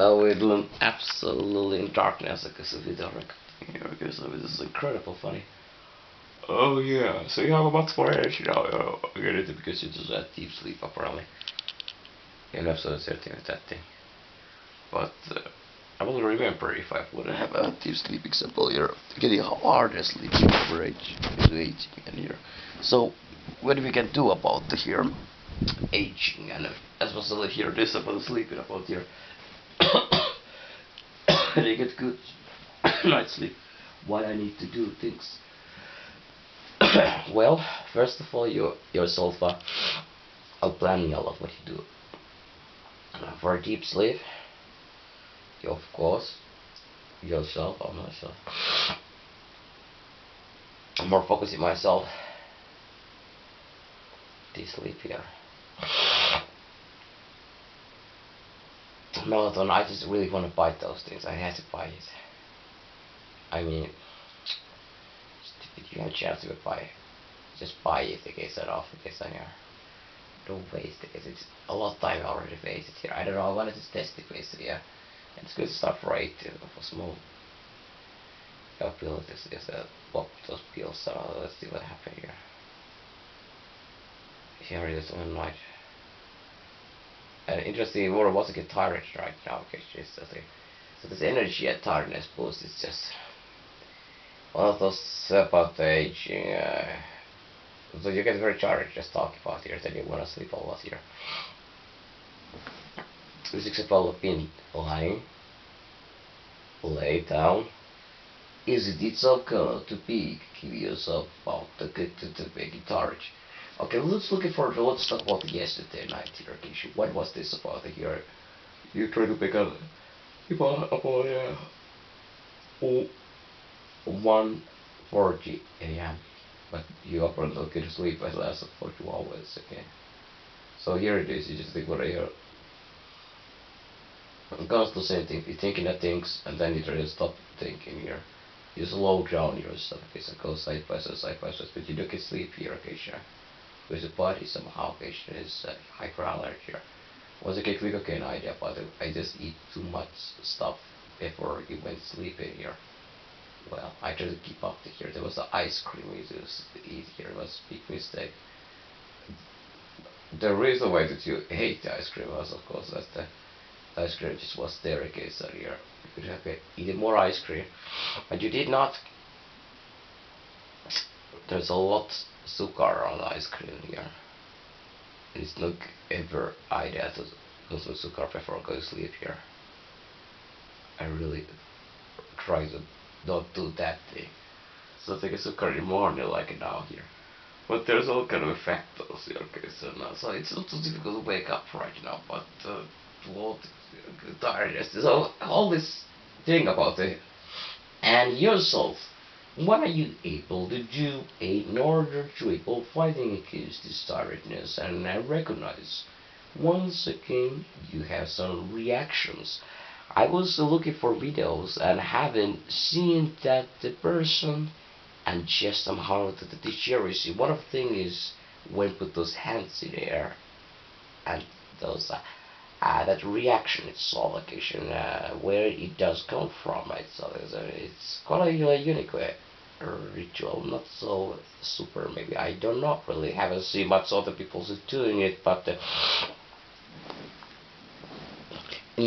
Now we're doing absolutely in darkness because of video recording here. Okay, so this is incredible funny. Oh yeah, so you have a much more energy now. I get it because you just had deep sleep apparently. In episode 13 with that thing. But I will remember if I wouldn't have a deep sleep example. You're getting harder sleep over age is aging and here. So what we can do about the here aging and especially here this about sleeping about here and you get good night's sleep. What I need to do things. Well, first of all, yourself are planning a lot what you do. For a deep sleep, you of course yourself or myself. I'm more focusing myself. Deep sleep here. Melatonin, I just really want to buy those things. I had to buy it. I mean, if you have a chance to buy it, just buy it in case off in case I don't waste it. It's a lot of time already wasted here. I don't know, I wanted to test it basically, yeah. And it's good stuff right for small pills. Just pop those pills, so let's see what happens here. Here it is on night. And interesting, Laura wasn't get tired right now because she's so this energy and tiredness boost is just one of those about the aging. So you get very tired just talking about here, then you want to sleep a lot here. This is about being lying, lay down. Is it itself gonna to be give yourself about the good to big guitar? Okay, let's talk about yesterday night here. Okay, what was this about here? You try to pick up about 1:40 a.m. But you apparently could sleep at last for 2 hours. Okay, so here it is. You just think what I hear. It goes the same thing. You're thinking of things, and then you try to stop thinking here. You slow down yourself. Okay, so go side by side, but you don't get sleep here. Okay, sure. Because the body somehow is hyperalert here. Was a glycogen idea, but I just eat too much stuff before you went sleeping here. Well, I tried to keep up to here. There was the ice cream we used to eat here. It was a big mistake. The reason why that you hate the ice cream was, of course, that the ice cream just was there again. So here you could have eaten more ice cream, but you did not. There's a lot sugar on the ice cream here. It's not ever idea to consume sugar before going to sleep here. I really try to not do that thing. So take a sugar in the morning like now here. But there's all kind of factors here, okay, so it's not so difficult to wake up right now, but tiredness. So all this thing about it and yourself. What are you able to do in order to able fighting against this tiredness? And I recognize once again you have some reactions. I was looking for videos and haven't seen that the person and just somehow the jealousy. One of the things is when put those hands in the air and those that reaction itself, location where it does come from. It's quite a unique way. Ritual, not so super. Maybe I don't know. Really, haven't seen much other people doing it, but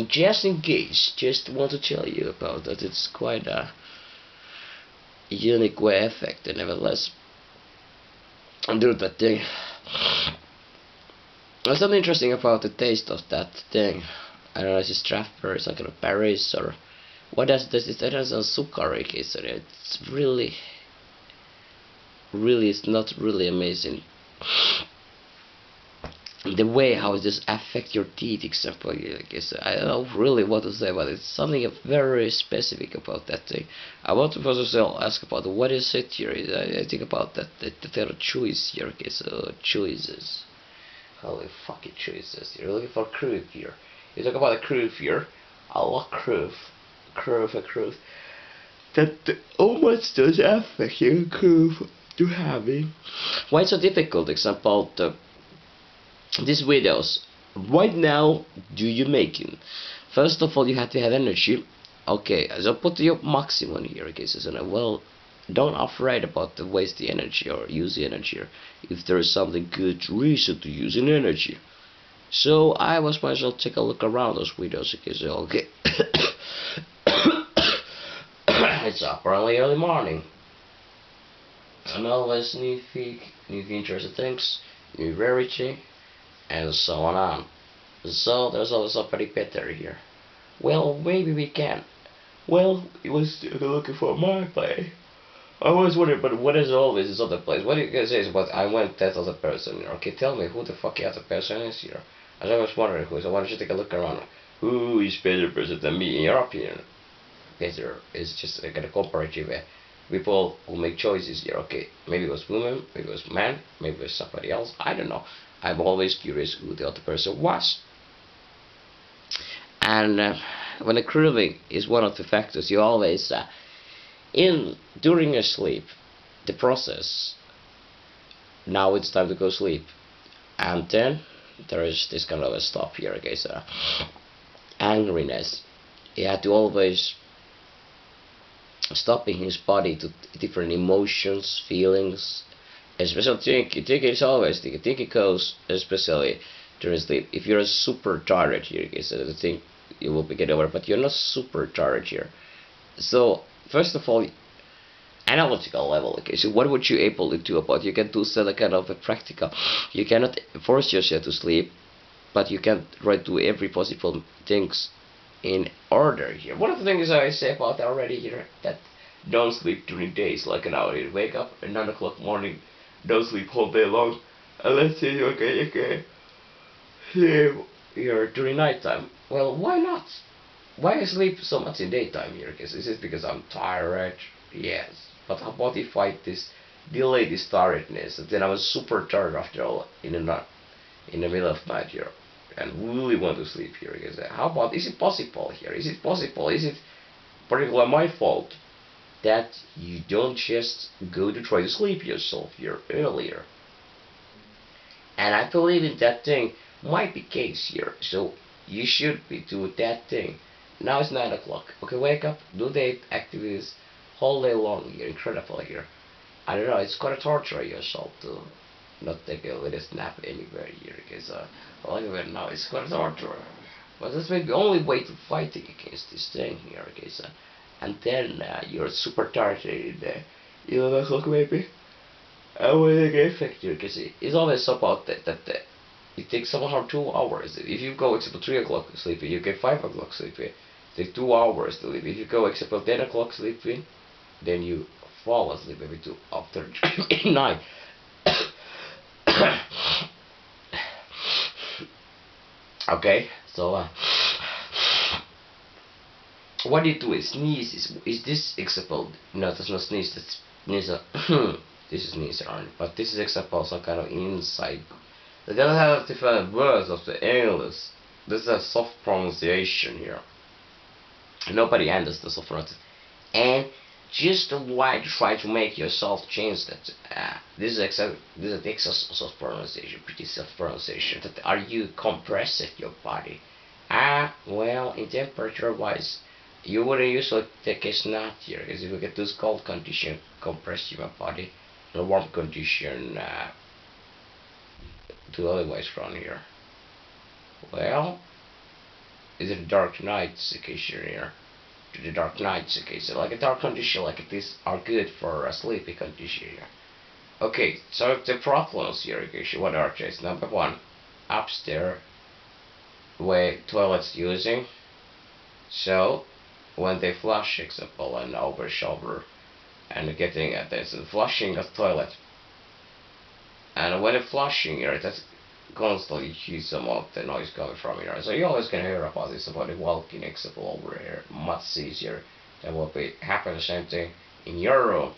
just in case, just want to tell you about that. It's quite a unique way effect, and nevertheless, do that thing. There's something interesting about the taste of that thing. I don't know if it's strawberry, some kind of berries, or what does this? It has a sukari case in it. It's really, it's not really amazing. The way how this affect your teeth, example, I guess I don't know really what to say, but it's something very specific about that thing. I want to first ask about what is it here. I think about that there are choices here. Okay, so choices. Holy fucking choices! You're looking for curve here. You talk about a curve here. I love curve. That how much does affect your curve to having? Why it's so difficult? Example, these videos. Right now, do you making? First of all, you have to have energy. Okay, so put your maximum here, okay, so well, don't afraid about the waste the energy or use the energy if there is something good reason to use an energy. So I was myself take a look around those windows, okay, so okay. It's apparently early morning. And always new interesting things, new rarity, and so on. So there's always somebody better here. Well, maybe we can. Well, it was looking for my place. I was wondering, but what is always this other place? What do you guys say about I want that other person here? Okay, tell me who the fuck the other person is here. As I was wondering who is, I wanted you to take a look around. Who is better person than me in your opinion? Better is just like a comparative people who make choices here. Okay, maybe it was woman, maybe it was man, maybe it was somebody else. I don't know. I'm always curious who the other person was. And when a craving is one of the factors, you always in during your sleep, the process. Now it's time to go sleep, and then there is this kind of a stop here. Okay, so angriness. He had to always stopping his body to different emotions, feelings, especially thinking. Thinking is always thinking. Thinking goes especially during sleep. If you're super tired here, okay, so the thing you will be get over, but you're not super tired here. So first of all, analytical level. Okay, so what would you able to do about? You can do some kind of a practical. You cannot force yourself to sleep, but you can try to do every possible things in order here. One of the things I say about already here that don't sleep during days like an hour. You wake up at 9 o'clock morning, don't sleep all day long, and let's say okay, here during nighttime. Well, why not? Why I sleep so much in daytime here? Because is it because I'm tired? Yes. But how about if I delay this tiredness? Then I was super tired after all in the middle of night here, and really want to sleep here. Because how about is it possible here? Is it possible? Is it particularly my fault that you don't just go to try to sleep yourself here earlier? And I believe in that thing might be case here. So you should be doing that thing. Now it's 9 o'clock. Okay, wake up, do the activities whole day long here. Incredible here. I don't know, it's gonna torture yourself to not take a little nap anywhere here. Because well, anyway, now it's gonna torture. But that's maybe the only way to fighting against this thing here. Okay, so, and then you're super tired in 11 o'clock maybe. And when you get affected, because it's always about that it takes somehow 2 hours. If you go except 3 o'clock sleeping, you get 5 o'clock sleeping. It takes 2 hours to sleep. If you go except 10 o'clock sleeping, then you fall asleep maybe to after 9. Okay, so what you do is sneeze. Is this example? No, that's not sneeze. That's sneeze. This is sneeze, but this is example some kind of inside. They don't have different words of the English. This is a soft pronunciation here. Nobody understands the soft pronunciation. And just why try to make yourself change that? This is the excess soft pronunciation, pretty soft pronunciation. That are you compressing your body? Well, in temperature wise, you wouldn't usually take a snap here, because if you get this cold condition, compress your body, in a warm condition, to otherwise from here. Well, is it a dark night situation here? To the dark nights, okay, so like a dark condition like this are good for a sleepy condition here. Okay, so the problems here, okay, what are these? Number one, upstairs where toilets using. So when they flush, example, and over shower and getting at this flushing a toilet, and when it's flushing here, that's constantly hear some of the noise coming from here. So you always can hear about this about the walking example over here, much easier. That will be happen the same thing in your room,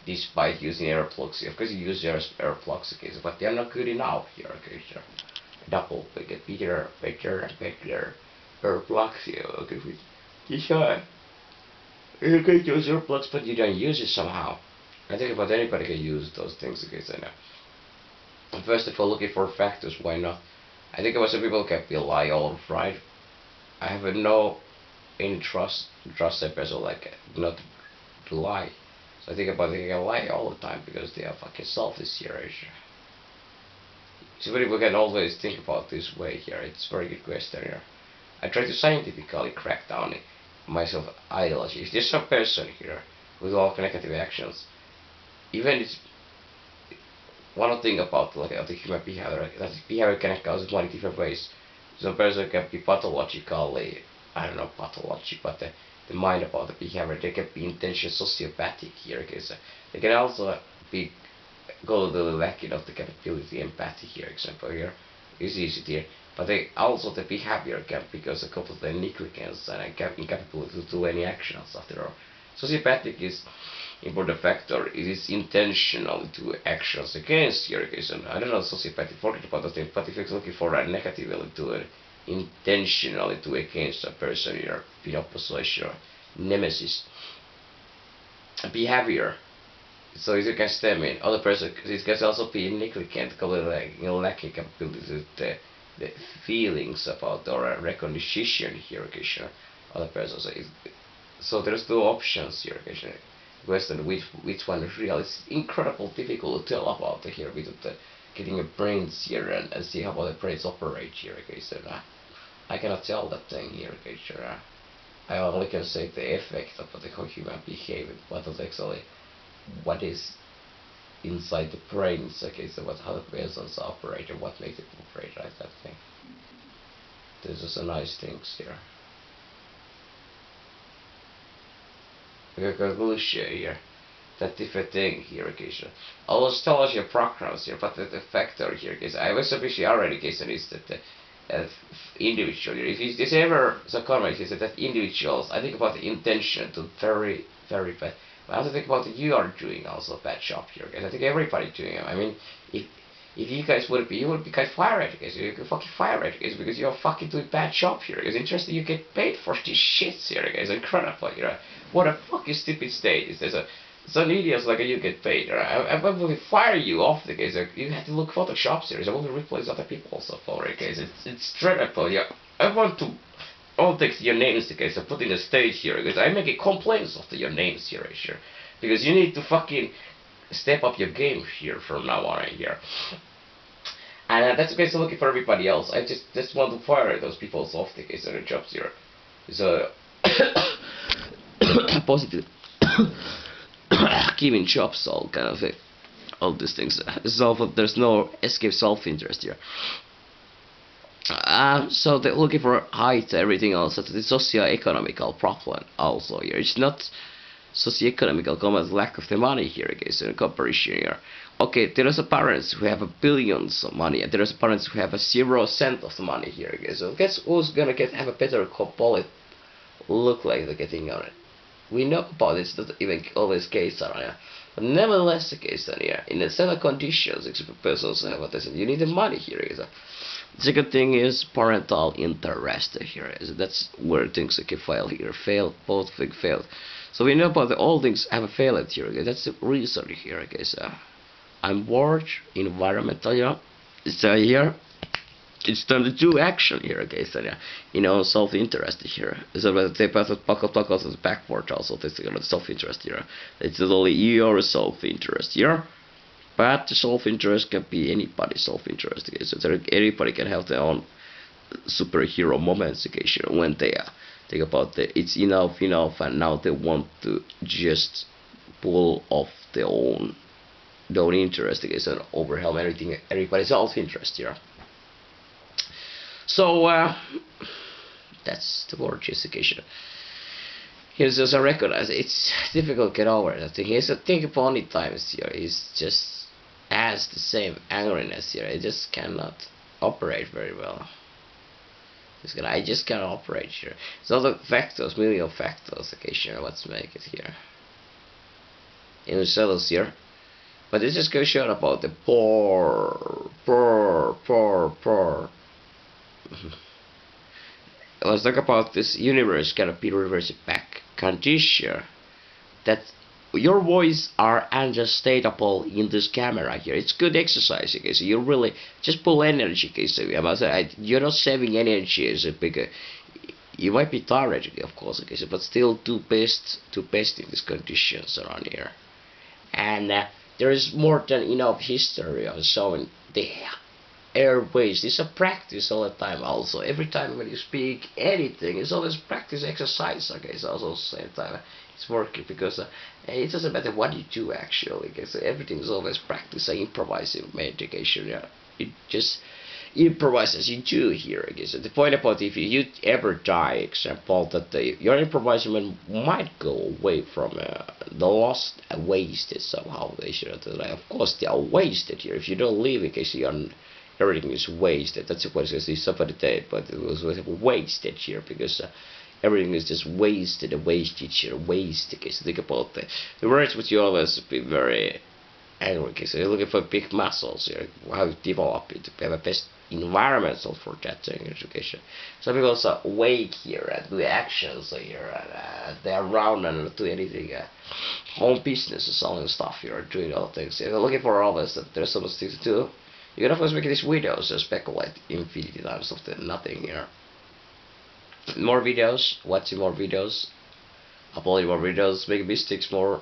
despite using air plugs. Of course you use your air plugs, okay, but they're not good enough here, okay. So double get better and better air plugs here, okay. You can use air plugs, but you don't use it somehow. I think about anybody can use those things, okay. So now, first of all, looking for factors, why not? I think about some people can be lie all right. I have no any trust a person like not to lie. So I think about they can lie all the time because they are fucking selfish here. So we can always think about this way here. It's a very good question here. I try to scientifically crack down myself ideology. If there's some person here with all negative actions, even it's one thing about like the human behavior, that behavior can cause in many different ways. Some person can be pathologically, I don't know pathology, but the mind about the behavior, they can be intentionally sociopathic here, because they can also be go to the lacking of the capability empathy here, example here is easy here. But they also the behavior can because of the negligence and incapability to do any actions after all. Sociopathic is important factor. It is intentional to actions against your case. And I don't know sociopathic forget about the thing, but if you're looking for a negatively to it, intentionally to against a person you're in opposition or nemesis behavior. So it can stem in other person. It can also be negligent, like lacking capability to the feelings about or recognition here, occasionally other person. So there's two options here, occasionally. Question which one is real. It's incredibly difficult to tell about here with the getting a brains here and see how the brains operate here, okay. So I cannot tell that thing here, okay. Sure. I only can say the effect of the how human behavior, what is actually what is inside the brains, okay, so what how the persons operate and what makes it operate, right, that thing. This is a nice things here. Conclusion here. That different thing here, okay, so I was telling you programs here, but the factor here, because I was appreciating already, case is that the individual here, if it's ever the comment is that individuals, I think about the intention to very, very bad. But I also think about you are doing also a bad job here, guys. I think everybody doing it. I mean, if you guys would be, you would be guys fired, guys. You could fucking fire it, guys, because you're fucking doing bad job here. It's interesting you get paid for these shits here, guys. Incredible, you know. What a fucking stupid state is this? Some idiots like you get paid. Right? I will fire you off the case. You have to look Photoshop series. I will replace other people also for it, guys. It's dreadful. Yeah, I want to. I'll take your names, okay, so put in the stage here, because I'm making complaints of your names here, sure. Because you need to fucking step up your game here from now on here. And that's okay, so looking for everybody else. I just want to fire those people off the case of their jobs here. So, positive. Giving jobs, all kind of all these things. So there's no escape self-interest here. So they're looking for height, everything else. That's the socio-economical problem also here. It's not socio-economical comment lack of the money here, okay, so in comparison here. Okay, there is a parents who have a billions of money, and there is parents who have a 0 cent of the money here, okay. So guess who's gonna have a better quality look like they're getting on it. We know about it, it's not even always case on it. But nevertheless the case on here. In the set conditions, persons have what they said, you need the money here. The second thing is parental interest here. That's where things can fail here. Both things failed. So we know about all things have failed here. Okay? That's the reason here. Okay? So I'm bored, environmental, you know. So here, it's time to do action here. Okay? So self-interest here. So they pass it backward also. This self-interest here. It's only your self-interest here. But the self-interest can be anybody's self-interest. Okay? So anybody can have their own superhero moments. Okay? When they think about it's enough, and now they want to just pull off their own interest. Okay? So overwhelm everything, everybody's self-interest here. So that's the word justification. Here's just I recognize it's difficult to get over that thing. Here's a think upon it times here. It's just has the same angriness here. I just cannot operate very well. I just cannot operate here. So the factors, million factors, okay, sure, let's make it here. In the cells here. But this just goes short about the poor. Let's talk about this universe cannot be reversed back condition that your voice are unsustainable in this camera here. It's good exercise, okay? So you really just pull energy, okay? So you're not saving energy as a bigger. you might be tired, of course, okay, so, but still to best in these conditions around here. And there is more than enough history of showing the airways. It's a practice all the time. Also, every time when you speak anything, it's always practice exercise. Okay, it's also same time it's working because it doesn't matter what you do actually. Okay, so everything is always practice. Improvising meditation. Yeah, it just improvise as you do here. Okay, so the point about if you ever die, example, that your improvisation might go away from the lost, wasted somehow. They should, like, of course, they are wasted here. If you don't leave, in case everything is wasted. That's what it says. Somebody dead, but it was wasted here because. Everything is just wasted, wasted here, wasted. Okay, so think about the words which you always be very angry. Okay, so you're looking for big muscles here, how to develop it, to have a best environmental for that in education. Some people also awake here and do actions here, and they are around and do anything. Home business, selling stuff here, doing all things. If you're looking for all this, that there's so much things to do. You can of course make these videos and speculate infinity times of the nothing here. More videos, watching more videos, uploading more videos, making mistakes more,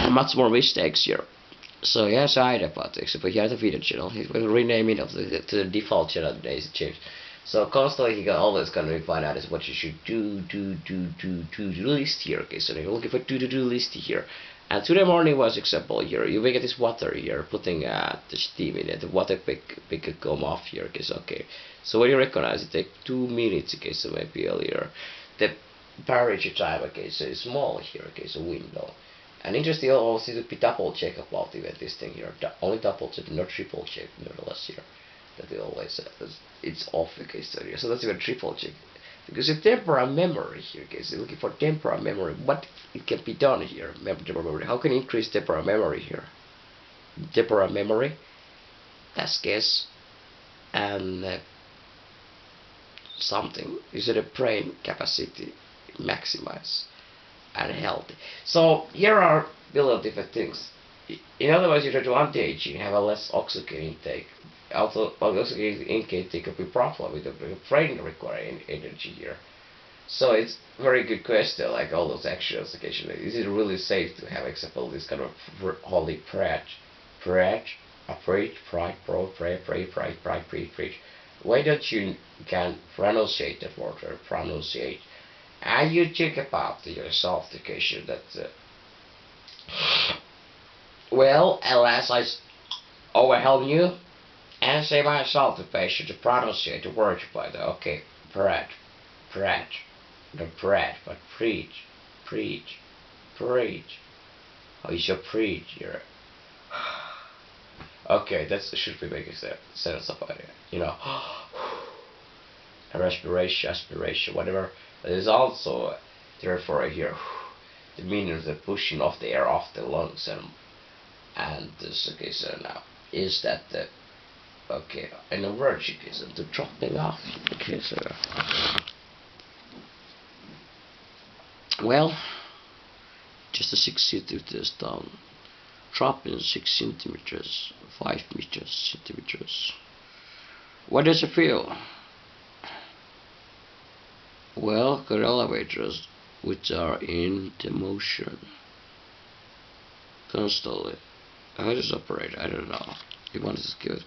much more mistakes here. So yeah, side about it. But here the video channel, he will rename it to the default channel days change. So constantly you always gonna find out is what you should do list here. Okay, so you're looking for do list here. And today morning was example here. You make this water here, putting the steam in it. The water pick come off here. Okay, so okay. So when you recognize it, take 2 minutes. Okay, so maybe earlier. The temperature time. Okay, so it's small here. Okay, so window. And interesting also to be double check about even this thing here. Only double check, not triple check. Nevertheless here, that they always it's off. Okay, so that's even triple check. Because the temporal memory here, okay, so looking for temporal memory, what it can be done here, temporal memory. How can you increase temporal memory here? Temporal memory, that's guess, and something. Is it a brain capacity maximize and healthy? So here are a lot of different things. In other words, you try to anti-aging, have a less oxygen intake. Also, oxygen intake could be problem with the brain requiring energy here. So it's very good question, like all those actions occasionally. Is it really safe to have example this kind of holy preach, preach? Why don't you can pronunciate that word or pronunciate? And you think about yourself the occasion that well, unless I overhelp you and say myself the patient to pronunciate the word by the okay, bread, the bread, but preach. How is your preach here? Okay, that should be making sense about it. You know, respiration, aspiration, whatever. But there's also therefore here the meaning of the pushing of the air off the lungs and this okay so now is that the okay an allergic is the dropping off okay so well just a 6 centimeters down dropping 6 centimeters 5 meters centimeters. What does it feel? Well, got elevators which are in the motion constantly. How does it operate? I don't know. You want to give it